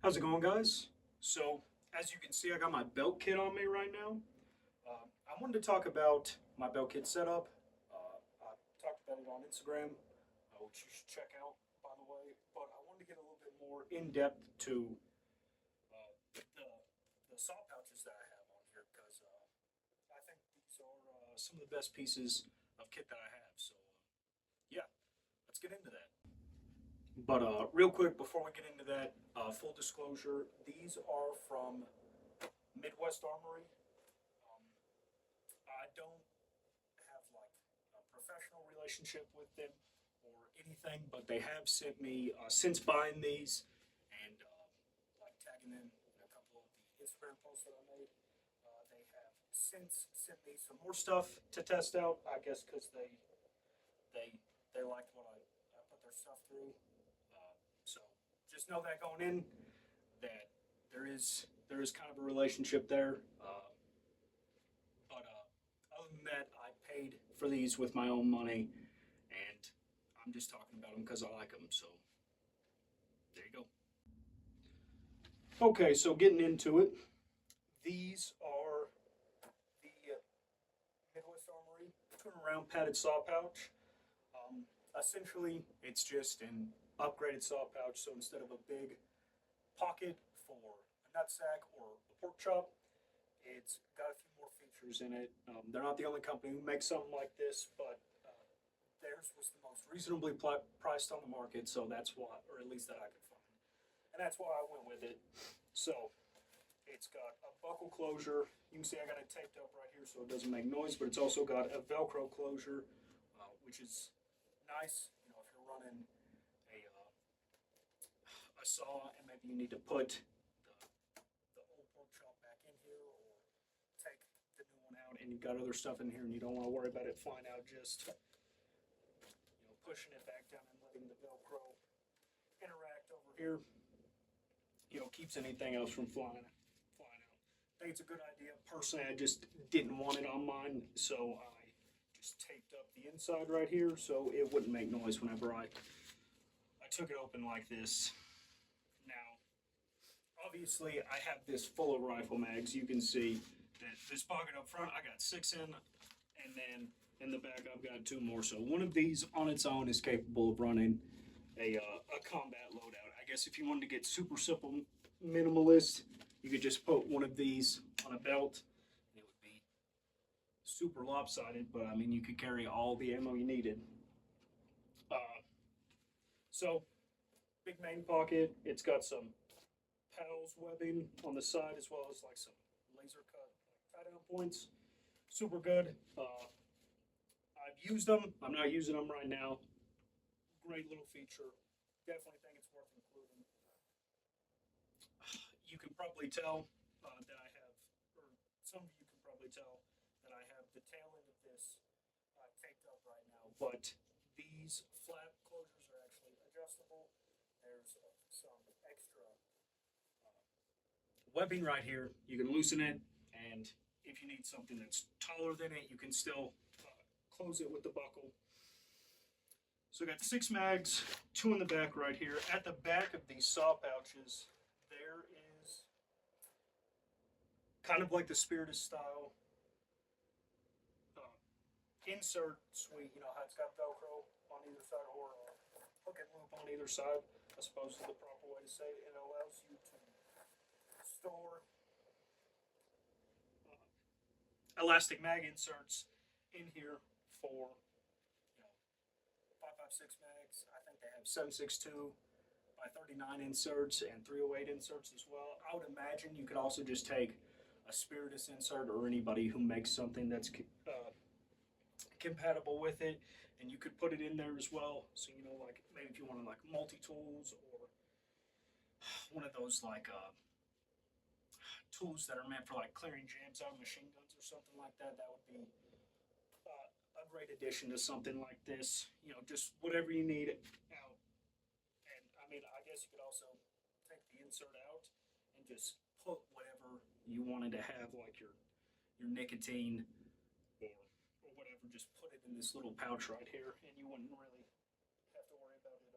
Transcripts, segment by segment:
How's it going, guys? So, as you can see, I got my belt kit on me right now. I wanted to talk about my belt kit setup. I talked about it on Instagram, which you should check out, by the way. But I wanted to get a little bit more in depth to the saw pouches that I have on here because I think these are some of the best pieces of kit that I have. So, yeah, let's get into that. But real quick, before we get into that, full disclosure, these are from Midwest Armory. Um, I don't have like a professional relationship with them or anything, but they have sent me since buying these and like tagging them in a couple of the Instagram posts that I made. They have since sent me some more stuff to test out. I guess because they they liked what I put their stuff through. So just know that going in, that there is kind of a relationship there. But other than that, I paid for these with my own money, and I'm just talking about them because I like them. So there you go. Okay, so getting into it, these are the Midwest Armory turnaround padded saw pouch. Essentially, it's just an upgraded saw pouch. So instead of a big pocket for a nutsack or a pork chop, it's got a few more features in it. They're not the only company who makes something like this, but theirs was the most reasonably priced on the market. So that's why, or at least that I could find, and that's why I went with it. So it's got a buckle closure. You can see I got it taped up right here so it doesn't make noise, but it's also got a Velcro closure, which is nice. You know, if you're running a saw and maybe you need to put the old pork chop back in here or take the new one out and you've got other stuff in here and you don't want to worry about it flying out, just pushing it back down and letting the Velcro interact over here, keeps anything else from flying out. I think it's a good idea. Personally, I just didn't want it on mine, so I just taped up the inside right here so it wouldn't make noise whenever I took it open like this. Now, obviously, I have this full of rifle mags. You can see that this pocket up front, I got 6 in, and then in the back, I've got 2 more. So one of these on its own is capable of running a combat loadout. I guess if you wanted to get super simple minimalist, you could just put one of these on a belt. It would be super lopsided, but I mean, you could carry all the ammo you needed. So, big main pocket. It's got some PALS webbing on the side as well as like some laser cut like tie down points. Super good. I've used them. I'm not using them right now. Great little feature. Definitely think it's worth including. You can probably tell that I have, or some of you can probably tell that I have the tail end of this taped up right now, but these flap closures are actually adjustable. There's some extra webbing right here. You can loosen it, and if you need something that's taller than it, you can still close it with the buckle. So I got 6 mags, 2 in the back right here. At the back of these saw pouches, there is kind of like the Spiritus style insert suite. You know how it's got Velcro on either side, or hook and loop on either side, I suppose is the proper way to say it. It allows you to store elastic mag inserts in here for 5.56 mags. I think they have 7.62 by 39 inserts and 308 inserts as well. I would imagine you could also just take a Spiritus insert or anybody who makes something that's compatible with it, and you could put it in there as well. So like maybe if you wanted like multi-tools or one of those like tools that are meant for like clearing jams out of machine guns or something like that, that would be a great addition to something like this. Just whatever you need out. And I mean, I guess you could also take the insert out and just put whatever you wanted to have, like your nicotine or whatever. Just put it in this little pouch right here, and you wouldn't really have to worry about it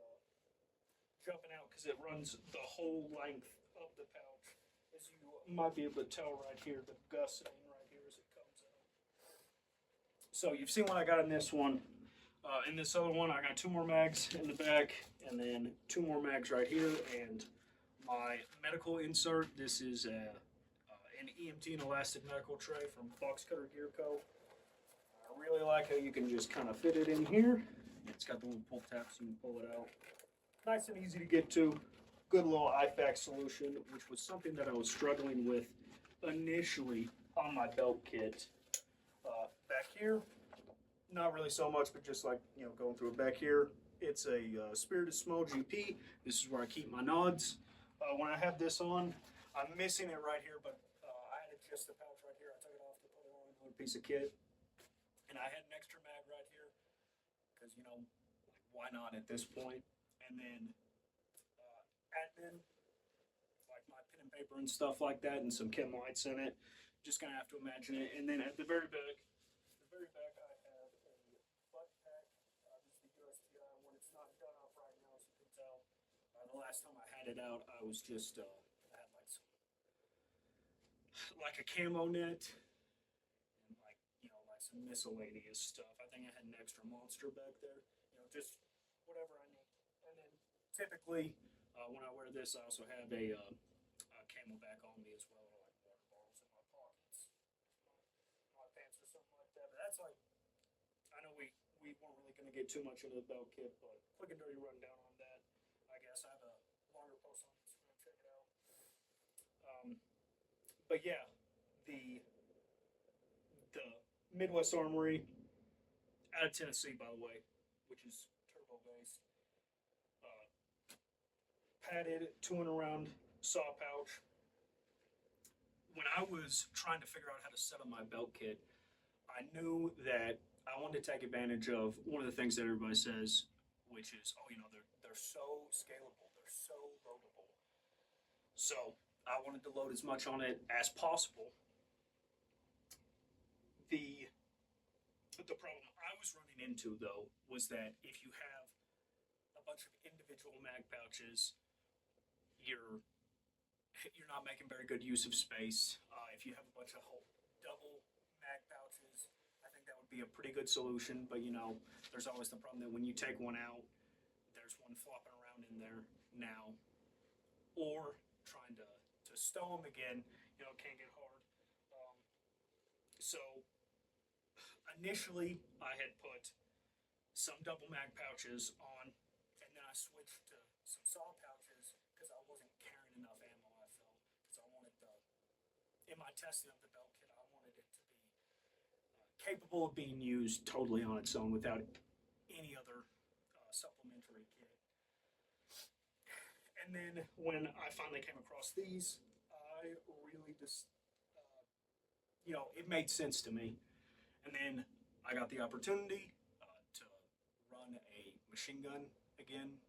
jumping out because it runs the whole length of of the pouch. As you might be able to tell right here, the gusseting right here as it comes out. So you've seen what I got in this one. In this other one, I got 2 more mags in the back, and then 2 more mags right here, and my medical insert. This is an EMT and elastic medical tray from Box Cutter Gear Co. I really like how you can just kind of fit it in here. It's got the little pull tab so you can pull it out. Nice and easy to get to. Good little IFAC solution, which was something that I was struggling with initially on my belt kit. Back here, not really so much, but just like, you know, going through it back here, it's a Spirited Small GP. This is where I keep my nods. When I have this on, I'm missing it right here, but I had just the pouch right here. I took it off to put it on another piece of kit. And I had an extra mag right here, because, you know, why not at this point? And then admin, like my pen and paper and stuff like that, and some chem lights in it. Just gonna have to imagine it. And then at the very back, I have a butt pack. This is the USTI one. It's not done up right now, as you can tell. The last time I had it out, I was just I had like a camo net, and like, you know, like some miscellaneous stuff. I think I had an extra monster back there. You know, just whatever I need. And then typically, when I wear this, I also have a camo back on me as well, like water bottles in my pockets, my pants or something like that. But that's like, I know we weren't really going to get too much into the belt kit, but quick and dirty rundown on that. I guess I have a longer post on Instagram, check it out. But yeah, the Midwest Armory out of Tennessee, by the way, which is turbo based. Padded 2-in-1 saw pouch. When I was trying to figure out how to set up my belt kit, I knew that I wanted to take advantage of one of the things that everybody says, which is, oh, you know, they're so scalable, they're so loadable. So I wanted to load as much on it as possible. The problem I was running into, though, was that if you have a bunch of individual mag pouches, you're not making very good use of space. If you have a bunch of whole double mag pouches, I think that would be a pretty good solution. But, you know, there's always the problem that when you take one out, there's one flopping around in there now, or trying to stow them again, you know, it can get hard. So initially, I had put some double mag pouches on, and then I switched to some saw pouches because I wasn't carrying enough ammo, I felt. Because I wanted in my testing of the belt kit, I wanted it to be capable of being used totally on its own without any other supplementary kit. And then when I finally came across these, I really just, you know, it made sense to me. And then I got the opportunity to run a machine gun again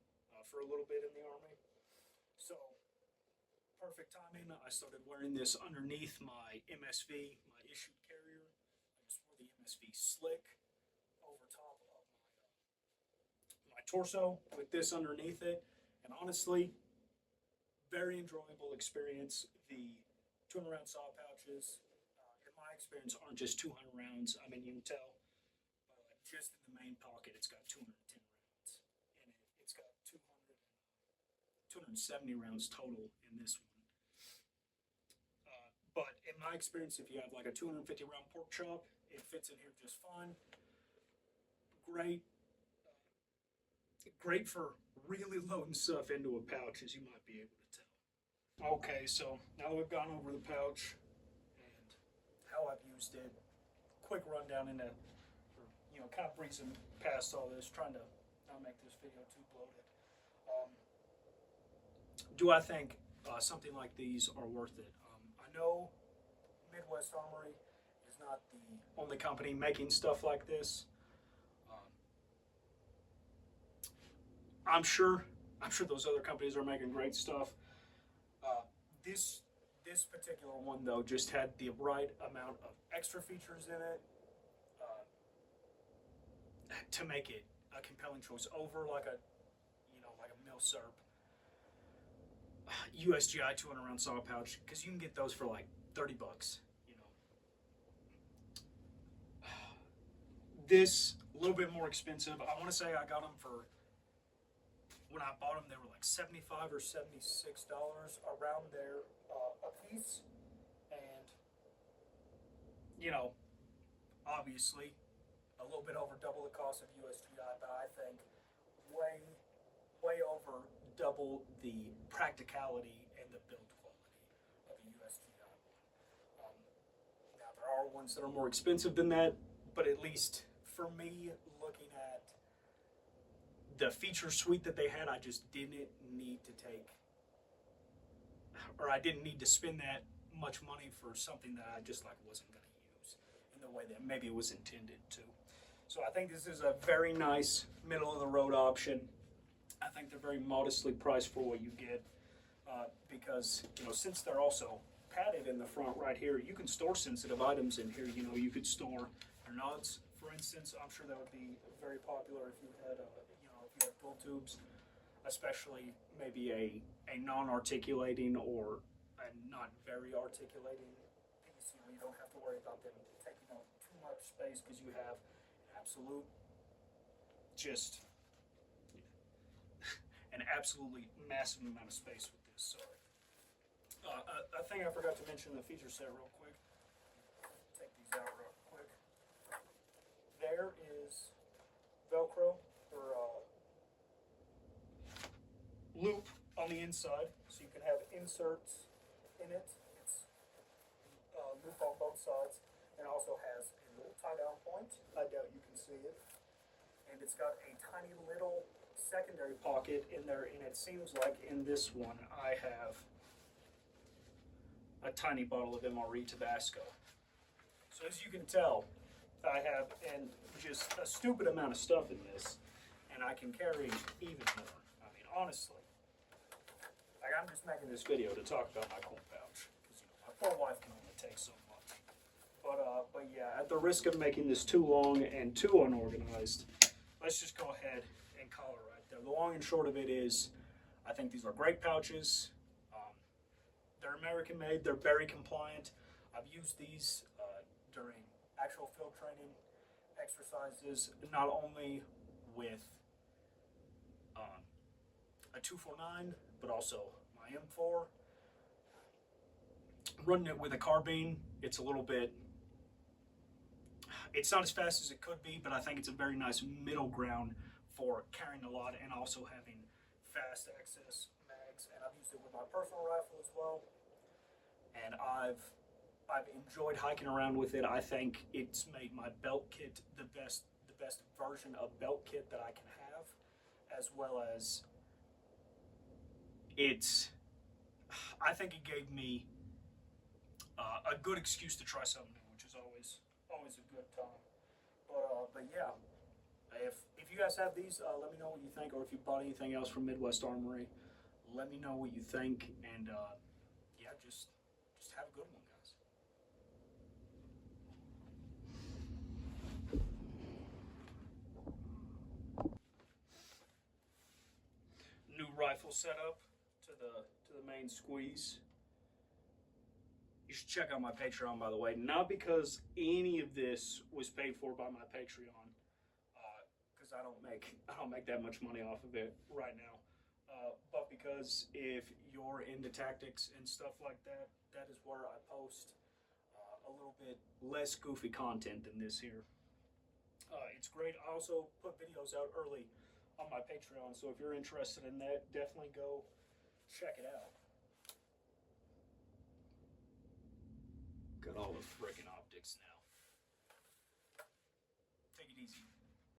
for a little bit in the Army. So, perfect timing. I started wearing this underneath my MSV, my issued carrier. I just wore the MSV slick over top of my torso with this underneath it. And honestly, very enjoyable experience. The 200-round saw pouches, in my experience, aren't just 200 rounds. I mean, you can tell, just in the main pocket, it's got 210 rounds. And it's got 270 rounds total in this one. But in my experience, if you have like a 250-round pork chop, it fits in here just fine. Great for really loading stuff into a pouch, as you might be able to tell. Okay, so now that we've gone over the pouch and how I've used it, quick rundown into, you know, kind of breezing past all this, trying to not make this video too bloated. Do I think something like these are worth it? I know Midwest Armory is not the only company making stuff like this. I'm sure those other companies are making great stuff. This particular one, though, just had the right amount of extra features in it to make it a compelling choice over like a milsurp. USGI 200 round saw pouch, because you can get those for like 30 bucks. You know, this a little bit more expensive. I want to say I got them for, when I bought them, they were like $75 or $76 around there a piece, and you know, obviously a little bit over double the cost of USGI, but I think way over double the practicality and the build quality of a USGI one. Now there are ones that are more expensive than that, but at least for me, looking at the feature suite that they had, I just didn't need to take, or I didn't need to spend that much money for something that I just like wasn't going to use in the way that maybe it was intended to. So I think this is a very nice middle of the road option. I think they're very modestly priced for what you get, because, you know, since they're also padded in the front right here, you can store sensitive items in here. You know, you could store your nuts, for instance. I'm sure that would be very popular if you had, you know, if you had pull tubes, especially maybe a non-articulating or a not very articulating piece. You know, you don't have to worry about them taking up too much space because you have absolute, just an absolutely massive amount of space with this. So, a thing I forgot to mention in the feature set real quick. Take these out real quick. There is Velcro or loop on the inside, so you can have inserts in it. It's loop on both sides, and also has a little tie-down point. I doubt you can see it. And it's got a tiny little secondary pocket in there, and it seems like in this one I have a tiny bottle of MRE Tabasco. So as you can tell, I have just a stupid amount of stuff in this, and I can carry even more. I mean, honestly, like, I'm just making this video to talk about my cool pouch, because, you know, my poor wife can only take so much. But yeah, at the risk of making this too long and too unorganized, let's just go ahead and call it right there. The long and short of it is, I think these are great pouches. They're American made, they're very compliant. I've used these during actual field training exercises, not only with a 249, but also my M4. Running it with a carbine, it's a little bit, it's not as fast as it could be, but I think it's a very nice middle ground for carrying a lot and also having fast access mags. And I've used it with my personal rifle as well. And I've enjoyed hiking around with it. I think it's made my belt kit the best version of belt kit that I can have, as well as I think it gave me a good excuse to try something new, which is always a good time. But yeah, if you guys have these, let me know what you think, or if you bought anything else from Midwest Armory, let me know what you think, and yeah, just have a good one, guys. New rifle setup to the main squeeze. You should check out my Patreon, by the way. Not because any of this was paid for by my Patreon, because I don't make that much money off of it right now. But because if you're into tactics and stuff like that, that is where I post a little bit less goofy content than this here. It's great. I also put videos out early on my Patreon, so if you're interested in that, definitely go check it out. Got all the frickin' optics now.